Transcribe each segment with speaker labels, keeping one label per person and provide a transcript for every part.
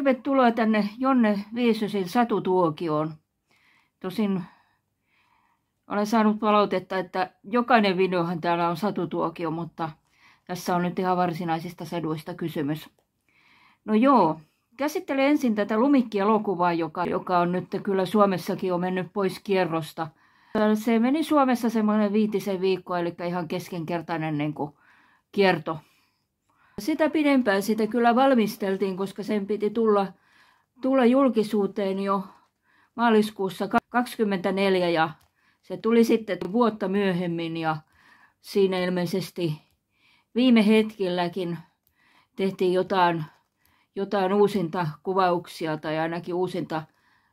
Speaker 1: tervetuloa tänne Jonne Viisosin Satutuokioon. Tosin olen saanut palautetta, että jokainen videohan täällä on satutuokio, mutta tässä on nyt ihan varsinaisista saduista kysymys. No joo, käsittelen ensin tätä Lumikki-elokuvaa, joka on nyt kyllä Suomessakin on mennyt pois kierrosta. Se meni Suomessa semmoinen 5 viikkoa, eli ihan keskenkertainen niin kuin kierto. Sitä pidempään sitä kyllä valmisteltiin, koska sen piti tulla julkisuuteen jo maaliskuussa 2024 ja se tuli sitten vuotta myöhemmin ja siinä ilmeisesti viime hetkilläkin tehtiin jotain uusinta kuvauksia tai ainakin uusinta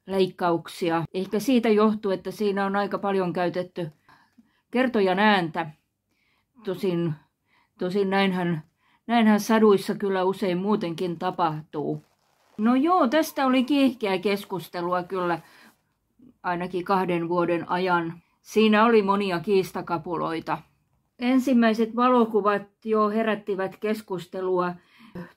Speaker 1: leikkauksia. Ehkä siitä johtuu, että siinä on aika paljon käytetty kertojan ääntä. Tosin näinhän saduissa kyllä usein muutenkin tapahtuu. No joo, tästä oli kiihkeää keskustelua kyllä ainakin 2 vuoden ajan. Siinä oli monia kiistakapuloita. Ensimmäiset valokuvat jo herättivät keskustelua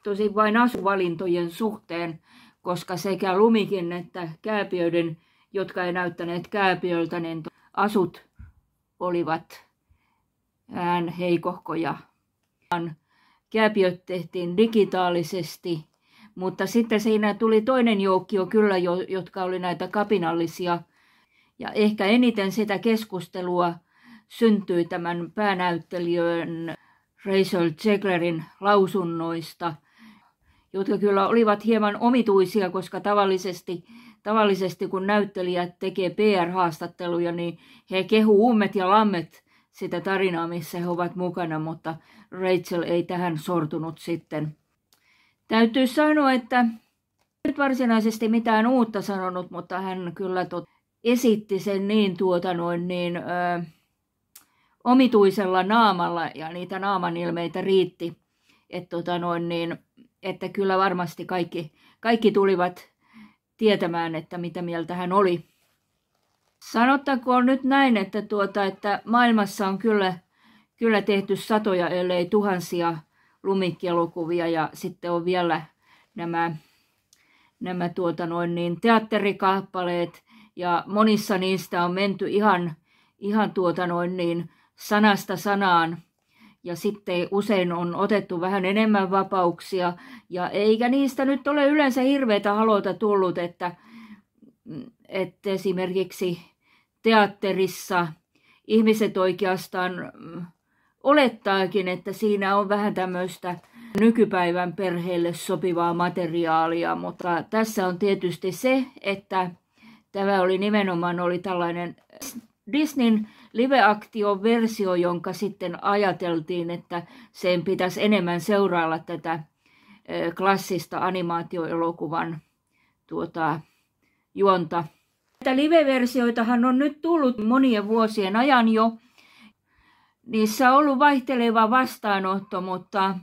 Speaker 1: tosin vain asuvalintojen suhteen, koska sekä Lumikin että Kääpiöiden, jotka ei näyttäneet Kääpiöltä, niin asut olivat heikohkoja. Kääpiöt tehtiin digitaalisesti, mutta sitten siinä tuli toinen joukkio kyllä, jotka oli näitä kapinallisia. Ja ehkä eniten sitä keskustelua syntyi tämän päänäyttelijän Rachel Zeglerin lausunnoista, jotka kyllä olivat hieman omituisia, koska tavallisesti kun näyttelijät tekee PR-haastatteluja, niin he kehuu ummet ja lammet sitä tarinaa, missä he ovat mukana, mutta Rachel ei tähän sortunut sitten. Täytyy sanoa, että nyt varsinaisesti mitään uutta sanonut, mutta hän kyllä esitti sen niin omituisella naamalla ja niitä naamanilmeitä riitti, että kyllä varmasti kaikki tulivat tietämään, että mitä mieltä hän oli. Sanottakoon nyt näin, että maailmassa on kyllä tehty satoja, ellei tuhansia Lumikki-elokuvia ja sitten on vielä nämä teatterikappaleet ja monissa niistä on menty ihan sanasta sanaan ja sitten usein on otettu vähän enemmän vapauksia ja eikä niistä nyt ole yleensä hirveätä halota tullut, että esimerkiksi teatterissa ihmiset oikeastaan olettaakin, että siinä on vähän tämmöistä nykypäivän perheelle sopivaa materiaalia, mutta tässä on tietysti se, että tämä oli nimenomaan tällainen Disneyn live-aktio-versio, jonka sitten ajateltiin, että sen pitäisi enemmän seurailla tätä klassista animaatioelokuvan juonta. Näitä live-versioitahan on nyt tullut monien vuosien ajan jo. Niissä on ollut vaihteleva vastaanotto, mutta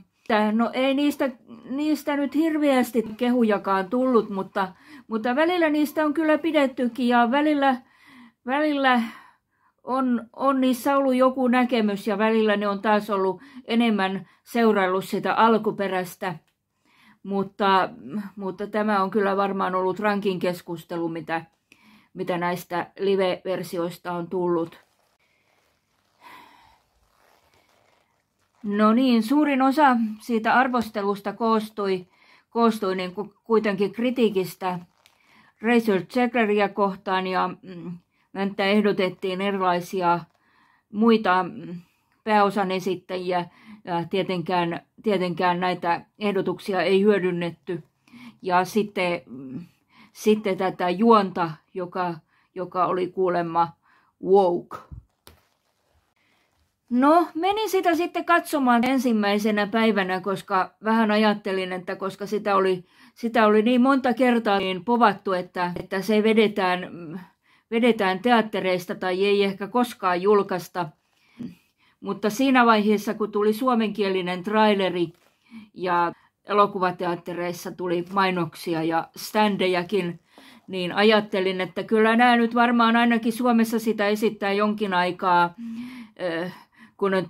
Speaker 1: no ei niistä nyt hirveästi kehujakaan tullut, mutta välillä niistä on kyllä pidettykin ja välillä on niissä ollut joku näkemys ja välillä ne on taas ollut enemmän seuraillut sitä alkuperäistä. Mutta tämä on kyllä varmaan ollut rankin keskustelu, mitä näistä live-versioista on tullut. No niin, suurin osa siitä arvostelusta koostui niin kuin kuitenkin kritiikistä Rachel Zegleria kohtaan ja häntä ehdotettiin erilaisia muita pääosan esittäjiä ja tietenkään näitä ehdotuksia ei hyödynnetty. Ja sitten tätä juonta, joka oli kuulemma woke. No, menin sitä sitten katsomaan ensimmäisenä päivänä, koska vähän ajattelin, että koska sitä oli niin monta kertaa niin povattu, että se vedetään teattereista tai ei ehkä koskaan julkaista. Mutta siinä vaiheessa, kun tuli suomenkielinen traileri ja elokuvateattereissa tuli mainoksia ja standejakin, niin ajattelin, että kyllä nämä nyt varmaan ainakin Suomessa sitä esittää jonkin aikaa, kun on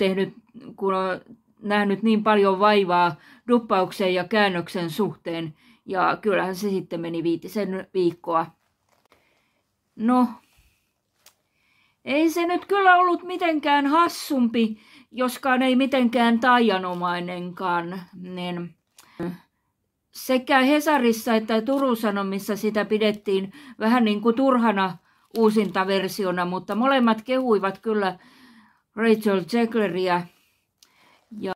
Speaker 1: nähnyt niin paljon vaivaa duppauksen ja käännöksen suhteen. Ja kyllähän se sitten meni 5 viikkoa. No, ei se nyt kyllä ollut mitenkään hassumpi, joskaan ei mitenkään taianomainenkaan. Niin sekä Hesarissa että Turun Sanomissa sitä pidettiin vähän niin kuin turhana uusintaversiona, mutta molemmat kehuivat kyllä Rachel Zegleria. Ja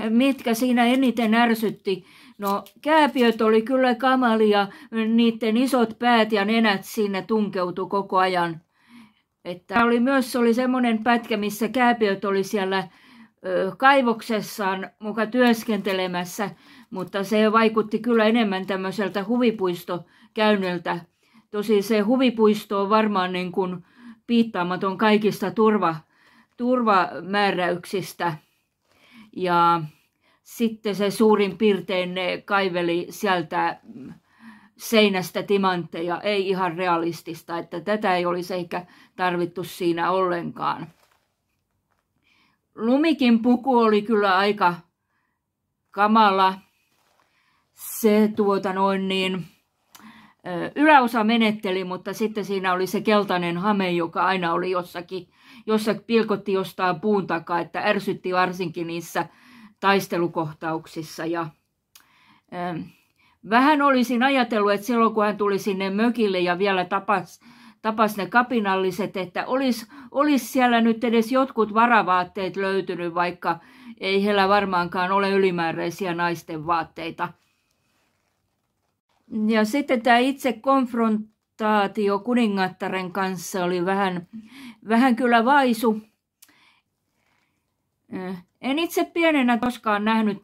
Speaker 1: mitkä siinä eniten ärsytti? No, kääpiöt oli kyllä kamalia, niiden isot päät ja nenät sinne tunkeutui koko ajan. Että oli semmoinen pätkä, missä kääpiöt oli siellä kaivoksessaan muka työskentelemässä, mutta se vaikutti kyllä enemmän tämmöiseltä huvipuistokäynniltä. Tosi se huvipuisto on varmaan niin kuin piittaamaton kaikista turvamääräyksistä. Ja sitten se suurin piirtein ne kaiveli sieltä seinästä timantteja, ei ihan realistista, että tätä ei olisi ehkä tarvittu siinä ollenkaan. Lumikin puku oli kyllä aika kamala. Se yläosa menetteli, mutta sitten siinä oli se keltainen hame, joka aina oli jossa pilkotti jostain puun takaa, että ärsytti varsinkin niissä taistelukohtauksissa. Ja vähän olisin ajatellut, että silloin kun hän tuli sinne mökille ja vielä tapas ne kapinalliset, että olisi siellä nyt edes jotkut varavaatteet löytynyt, vaikka ei heillä varmaankaan ole ylimääräisiä naisten vaatteita. Ja sitten tämä itse konfrontaatio kuningattaren kanssa oli vähän kyllä vaisu. En itse pienenä koskaan nähnyt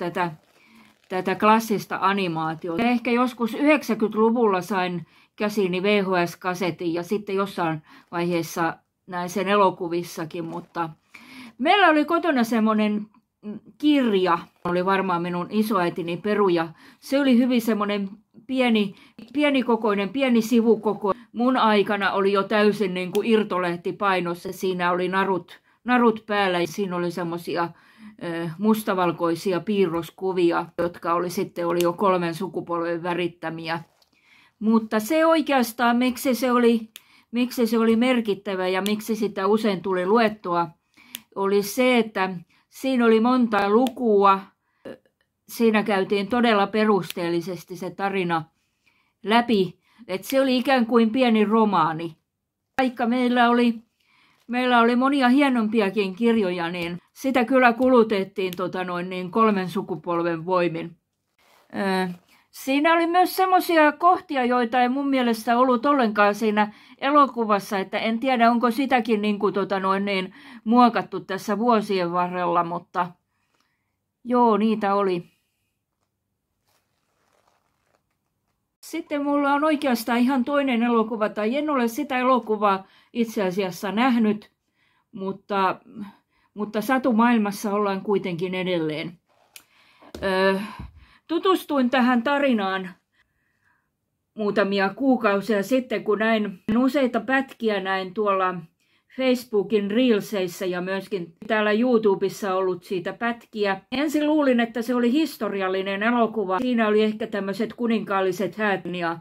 Speaker 1: tätä klassista animaatiota. Ehkä joskus 90-luvulla sain käsiini VHS-kasetin ja sitten jossain vaiheessa näin sen elokuvissakin, mutta meillä oli kotona semmoinen kirja, oli varmaan minun isoäitini peruja. Se oli hyvin semmoinen pienikokoinen, pieni sivukoko. Mun aikana oli jo täysin niin kuin irtolehti painossa. Siinä oli narut päällä ja siinä oli semmoisia mustavalkoisia piirroskuvia, jotka oli jo 3 sukupolven värittämiä. Mutta se oikeastaan, miksi se oli merkittävä ja miksi sitä usein tuli luettua, oli se, että siinä oli monta lukua. Siinä käytiin todella perusteellisesti se tarina läpi, että se oli ikään kuin pieni romaani. Vaikka meillä oli monia hienompiakin kirjoja, niin sitä kyllä kulutettiin 3 sukupolven voimin. Siinä oli myös semmoisia kohtia, joita ei mun mielestä ollut ollenkaan siinä elokuvassa, että en tiedä, onko sitäkin muokattu tässä vuosien varrella, mutta joo, niitä oli. Sitten mulla on oikeastaan ihan toinen elokuva, tai en ole sitä elokuvaa itse asiassa nähnyt, mutta satumaailmassa ollaan kuitenkin edelleen. Tutustuin tähän tarinaan muutamia kuukausia sitten, kun näin useita pätkiä näin tuolla Facebookin Reelseissä ja myöskin täällä YouTubessa ollut siitä pätkiä. Ensin luulin, että se oli historiallinen elokuva. Siinä oli ehkä tämmöiset kuninkaalliset häät ja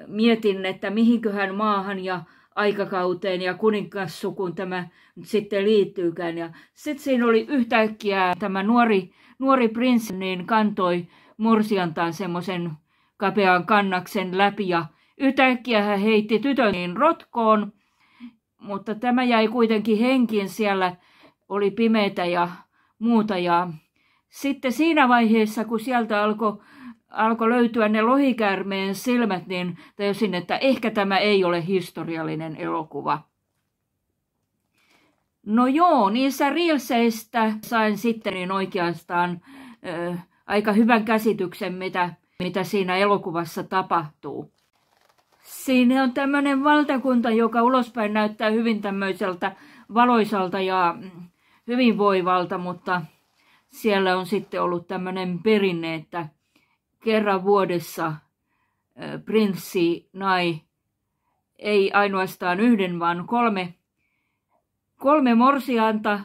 Speaker 1: mietin, että mihinköhän maahan ja aikakauteen ja kuningassukuun tämä nyt sitten liittyykään. Ja sitten siinä oli yhtäkkiä tämä nuori prinssi niin kantoi morsiantaan semmoisen kapean kannaksen läpi ja yhtäkkiä hän heitti tytön niin rotkoon, mutta tämä jäi kuitenkin henkiin, siellä oli pimeätä ja muuta. Ja sitten siinä vaiheessa, kun sieltä alkoi löytyä ne lohikäärmeen silmät, niin tajusin, että ehkä tämä ei ole historiallinen elokuva. No joo, niissä reelseistä sain sitten niin oikeastaan aika hyvän käsityksen, mitä siinä elokuvassa tapahtuu. Siinä on tämmöinen valtakunta, joka ulospäin näyttää hyvin tämmöiseltä valoisalta ja hyvinvoivalta, mutta siellä on sitten ollut tämmöinen perinne, että kerran vuodessa prinssi nai ei ainoastaan yhden, vaan kolme morsianta,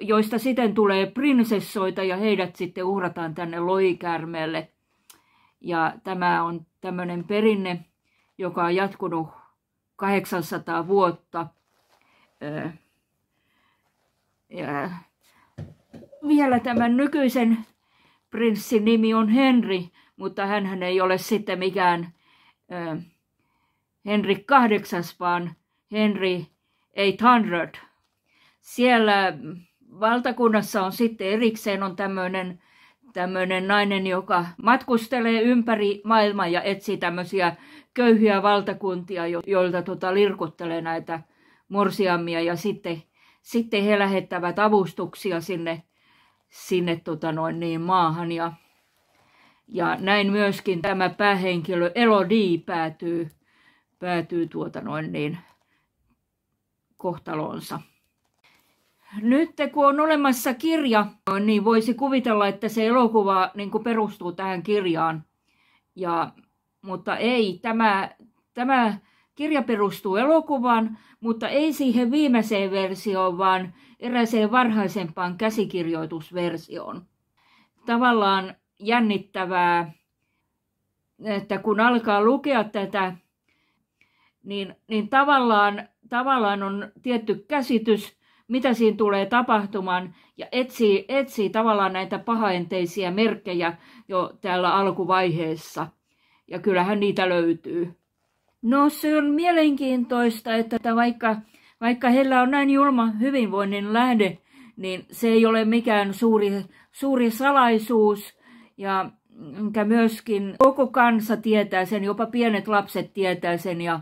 Speaker 1: joista sitten tulee prinsessoita ja heidät sitten uhrataan tänne lohikäärmeelle. Ja tämä on tämmöinen perinne, joka on jatkunut 800 vuotta. Ja vielä tämän nykyisen prinssin nimi on Henry, mutta hän ei ole sitten mikään Henry VIII, vaan Henry 800. Siellä valtakunnassa on sitten erikseen on tämmöinen nainen, joka matkustelee ympäri maailmaa ja etsii tämmöisiä köyhiä valtakuntia, joilta lirkuttelee näitä morsiammia, ja sitten he lähettävät avustuksia sinne maahan, ja näin myöskin tämä päähenkilö Elodie päätyy kohtalonsa. Nyt kun on olemassa kirja, niin voisi kuvitella, että se elokuva niin kuin perustuu tähän kirjaan. Mutta ei, tämä kirja perustuu elokuvaan, mutta ei siihen viimeiseen versioon, vaan erääseen varhaisempaan käsikirjoitusversioon. Tavallaan jännittävää, että kun alkaa lukea tätä, niin tavallaan on tietty käsitys, mitä siinä tulee tapahtumaan, ja etsii tavallaan näitä pahaenteisiä merkkejä jo täällä alkuvaiheessa. Ja kyllähän niitä löytyy. No, se on mielenkiintoista, että vaikka heillä on näin julma hyvinvoinnin lähde, niin se ei ole mikään suuri salaisuus, ja myöskin koko kansa tietää sen, jopa pienet lapset tietää sen, ja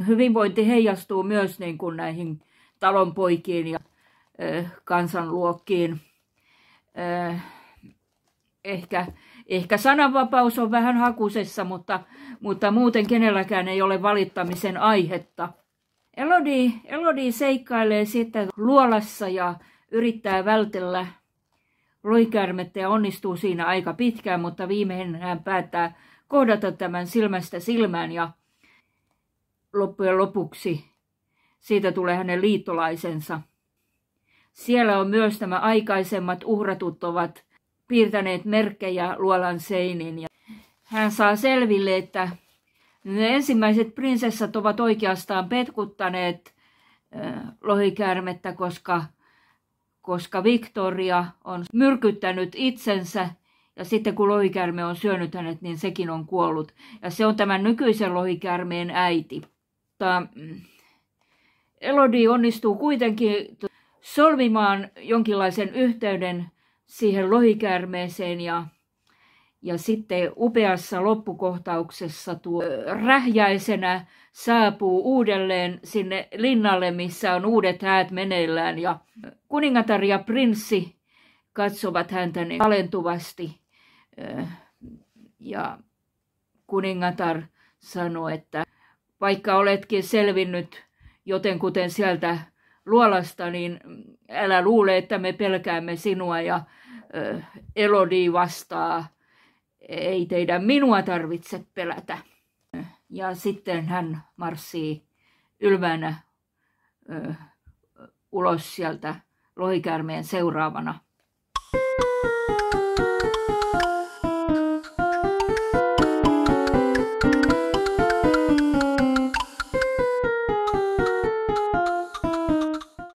Speaker 1: hyvinvointi heijastuu myös niin kuin näihin talonpoikiin ja kansanluokkiin. Ehkä sananvapaus on vähän hakusessa, mutta muuten kenelläkään ei ole valittamisen aihetta. Elodie seikkailee sitten luolassa ja yrittää vältellä lohikäärmettä ja onnistuu siinä aika pitkään, mutta viimein hän päättää kohdata tämän silmästä silmään, ja loppujen lopuksi siitä tulee hänen liittolaisensa. Siellä on myös nämä aikaisemmat uhratut ovat piirtäneet merkkejä luolan seiniin. Ja hän saa selville, että ne ensimmäiset prinsessat ovat oikeastaan petkuttaneet lohikäärmettä, koska Victoria on myrkyttänyt itsensä, ja sitten kun lohikäärme on syönyt hänet, niin sekin on kuollut. Ja se on tämän nykyisen lohikäärmeen äiti. Elodie onnistuu kuitenkin solmimaan jonkinlaisen yhteyden siihen lohikäärmeeseen, ja sitten upeassa loppukohtauksessa tuo rähjäisenä saapuu uudelleen sinne linnalle, missä on uudet häät meneillään, ja kuningatar ja prinssi katsovat häntä alentuvasti, ja kuningatar sanoi, että vaikka oletkin selvinnyt jotenkuten sieltä luolasta, niin älä luule, että me pelkäämme sinua, ja Elodie vastaa, ei teidän minua tarvitse pelätä. Ja sitten hän marssii ylväänä ulos sieltä lohikäärmeen seuraavana.